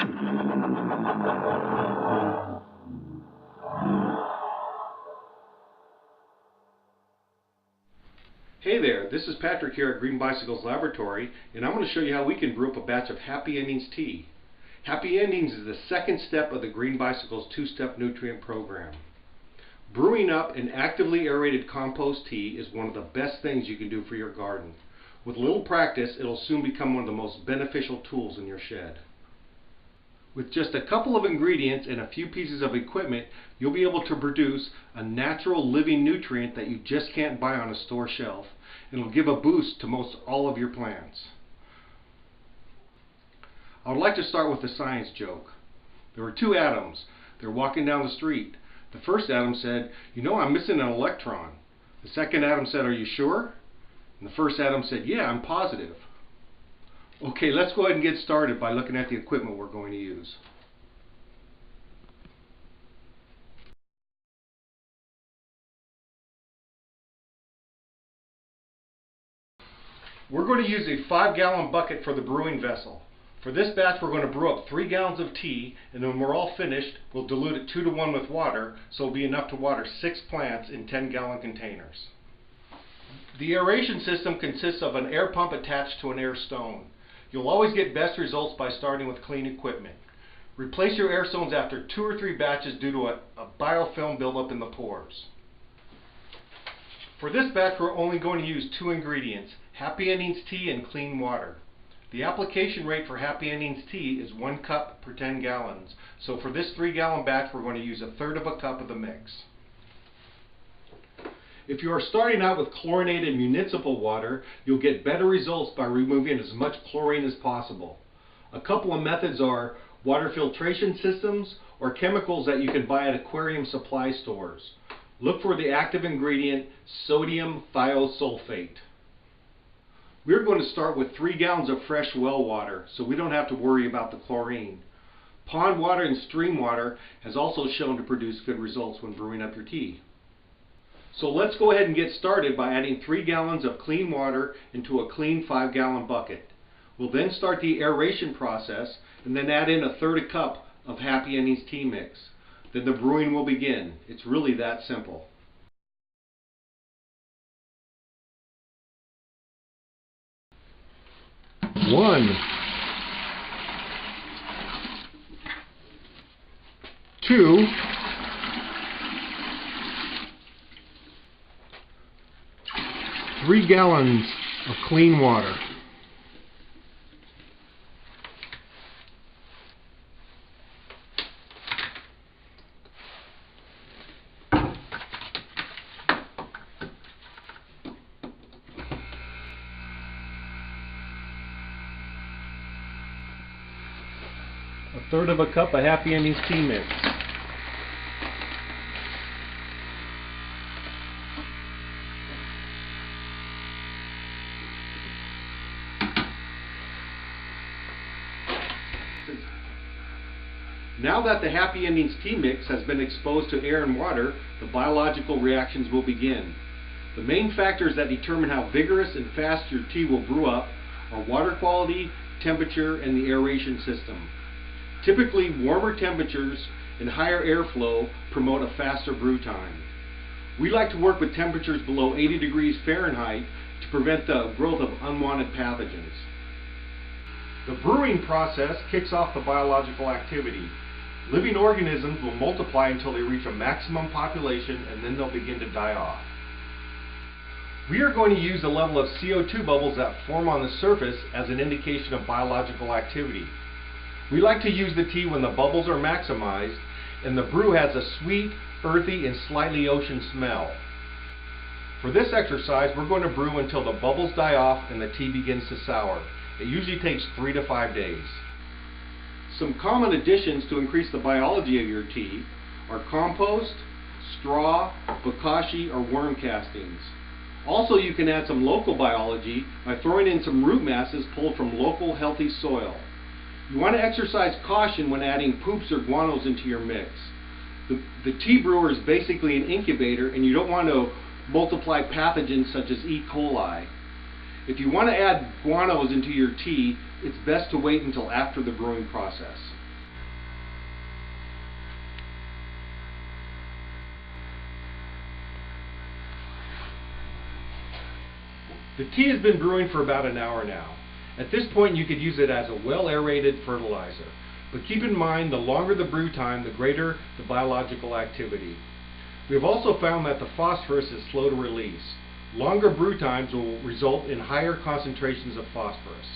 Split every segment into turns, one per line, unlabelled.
Hey there, this is Patrick here at Green Bicycles Laboratory, and I'm going to show you how we can brew up a batch of Happy Endings tea. Happy Endings is the second step of the Green Bicycles two-step nutrient program. Brewing up an actively aerated compost tea is one of the best things you can do for your garden. With a little practice, it'll soon become one of the most beneficial tools in your shed. With just a couple of ingredients and a few pieces of equipment, you'll be able to produce a natural living nutrient that you just can't buy on a store shelf. It'll give a boost to most all of your plants. I would like to start with a science joke. There were two atoms. They're walking down the street. The first atom said, "You know, I'm missing an electron." The second atom said, "Are you sure?" And the first atom said, "Yeah, I'm positive." Okay, let's go ahead and get started by looking at the equipment we're going to use. We're going to use a 5-gallon bucket for the brewing vessel. For this batch, we're going to brew up 3 gallons of tea, and when we're all finished, we'll dilute it 2 to 1 with water, so it'll be enough to water 6 plants in 10-gallon containers. The aeration system consists of an air pump attached to an air stone. You'll always get best results by starting with clean equipment. Replace your air stones after 2 or 3 batches due to a biofilm buildup in the pores. For this batch, we're only going to use 2 ingredients, Happy Endings tea and clean water. The application rate for Happy Endings tea is 1 cup per 10 gallons. So for this 3-gallon batch, we're going to use 1/3 of a cup of the mix. If you are starting out with chlorinated municipal water, you'll get better results by removing as much chlorine as possible. A couple of methods are water filtration systems or chemicals that you can buy at aquarium supply stores. Look for the active ingredient sodium thiosulfate. We're going to start with 3 gallons of fresh well water, so we don't have to worry about the chlorine. Pond water and stream water has also shown to produce good results when brewing up your tea. So let's go ahead and get started by adding 3 gallons of clean water into a clean 5-gallon bucket. We'll then start the aeration process and then add in 1/3 cup of Happy Endings tea mix. Then the brewing will begin. It's really that simple. One, 2, 3 gallons of clean water. A 1/3 of a cup of Happy Endings tea mix. Now that the Happy Endings tea mix has been exposed to air and water, the biological reactions will begin. The main factors that determine how vigorous and fast your tea will brew up are water quality, temperature, and the aeration system. Typically, warmer temperatures and higher airflow promote a faster brew time. We like to work with temperatures below 80 degrees Fahrenheit to prevent the growth of unwanted pathogens. The brewing process kicks off the biological activity. Living organisms will multiply until they reach a maximum population, and then they'll begin to die off. We are going to use the level of CO2 bubbles that form on the surface as an indication of biological activity. We like to use the tea when the bubbles are maximized and the brew has a sweet, earthy, and slightly ocean smell. For this exercise, we're going to brew until the bubbles die off and the tea begins to sour. It usually takes 3 to 5 days. Some common additions to increase the biology of your tea are compost, straw, bokashi, or worm castings. Also, you can add some local biology by throwing in some root masses pulled from local healthy soil. You want to exercise caution when adding poops or guanos into your mix. The tea brewer is basically an incubator, and you don't want to multiply pathogens such as E. coli. If you want to add guanos into your tea, it's best to wait until after the brewing process. The tea has been brewing for about an hour now. At this point you could use it as a well-aerated fertilizer. But keep in mind, the longer the brew time, the greater the biological activity. We have also found that the phosphorus is slow to release. Longer brew times will result in higher concentrations of phosphorus.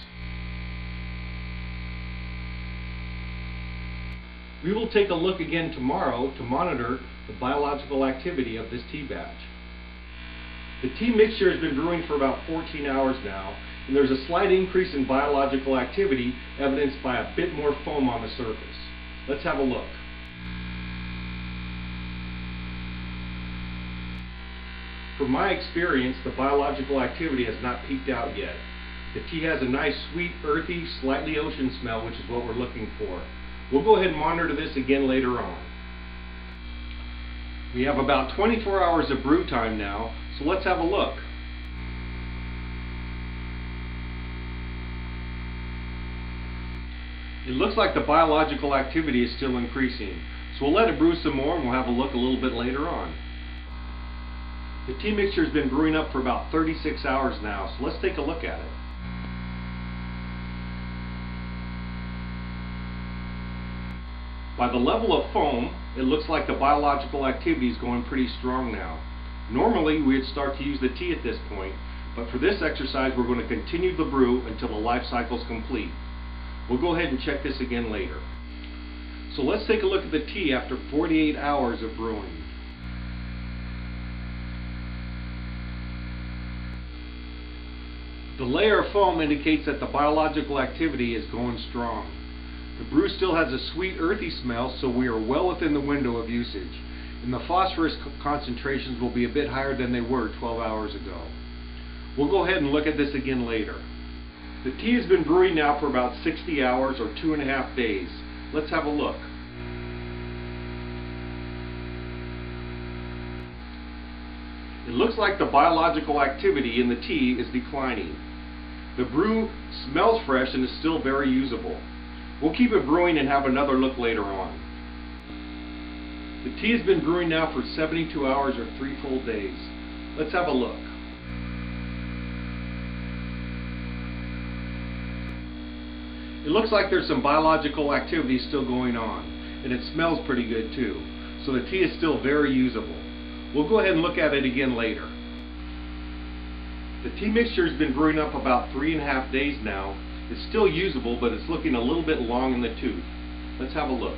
We will take a look again tomorrow to monitor the biological activity of this tea batch. The tea mixture has been brewing for about 14 hours now, and there's a slight increase in biological activity evidenced by a bit more foam on the surface. Let's have a look. From my experience, the biological activity has not peaked out yet. The tea has a nice, sweet, earthy, slightly ocean smell, which is what we're looking for. We'll go ahead and monitor this again later on. We have about 24 hours of brew time now, so let's have a look. It looks like the biological activity is still increasing, so we'll let it brew some more and we'll have a look a little bit later on. The tea mixture has been brewing up for about 36 hours now, so let's take a look at it. By the level of foam, it looks like the biological activity is going pretty strong now. Normally we'd start to use the tea at this point, but for this exercise we're going to continue the brew until the life cycle is complete. We'll go ahead and check this again later. So let's take a look at the tea after 48 hours of brewing. The layer of foam indicates that the biological activity is going strong. The brew still has a sweet earthy smell, so we are well within the window of usage, and the phosphorus concentrations will be a bit higher than they were 12 hours ago. We'll go ahead and look at this again later. The tea has been brewing now for about 60 hours or 2.5 days. Let's have a look. It looks like the biological activity in the tea is declining. The brew smells fresh and is still very usable. We'll keep it brewing and have another look later on. The tea has been brewing now for 72 hours or 3 full days. Let's have a look. It looks like there's some biological activity still going on, and it smells pretty good too. So the tea is still very usable. We'll go ahead and look at it again later. The tea mixture has been brewing up about 3.5 days now. It's still usable, but it's looking a little bit long in the tooth. Let's have a look.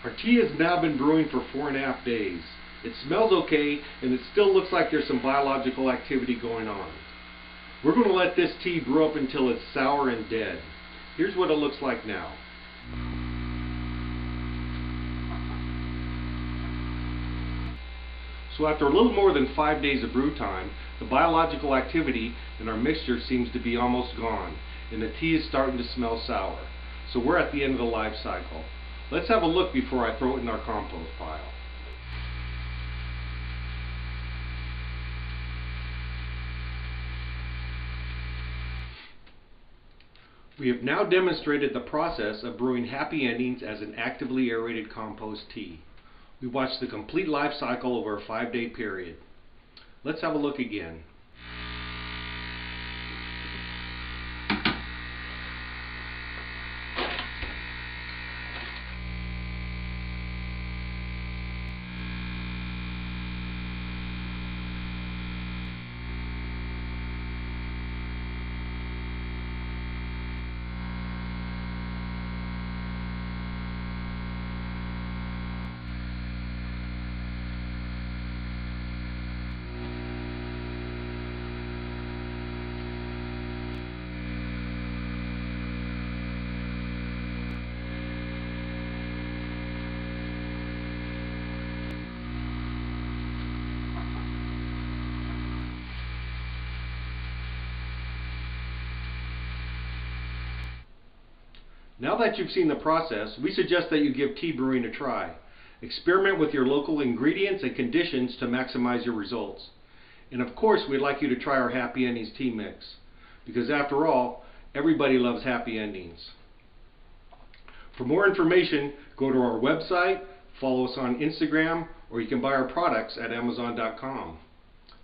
Our tea has now been brewing for 4.5 days. It smells okay, and it still looks like there's some biological activity going on. We're going to let this tea brew up until it's sour and dead. Here's what it looks like now. So after a little more than 5 days of brew time, the biological activity in our mixture seems to be almost gone, and the tea is starting to smell sour. So we're at the end of the life cycle. Let's have a look before I throw it in our compost pile. We have now demonstrated the process of brewing Happy Endings as an actively aerated compost tea. We watched the complete life cycle over a 5-day period. Let's have a look again. Now that you've seen the process, we suggest that you give tea brewing a try. Experiment with your local ingredients and conditions to maximize your results. And of course, we'd like you to try our Happy Endings tea mix, because after all, everybody loves happy endings. For more information, go to our website, follow us on Instagram, or you can buy our products at Amazon.com.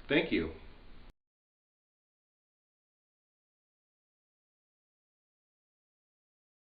Thank you.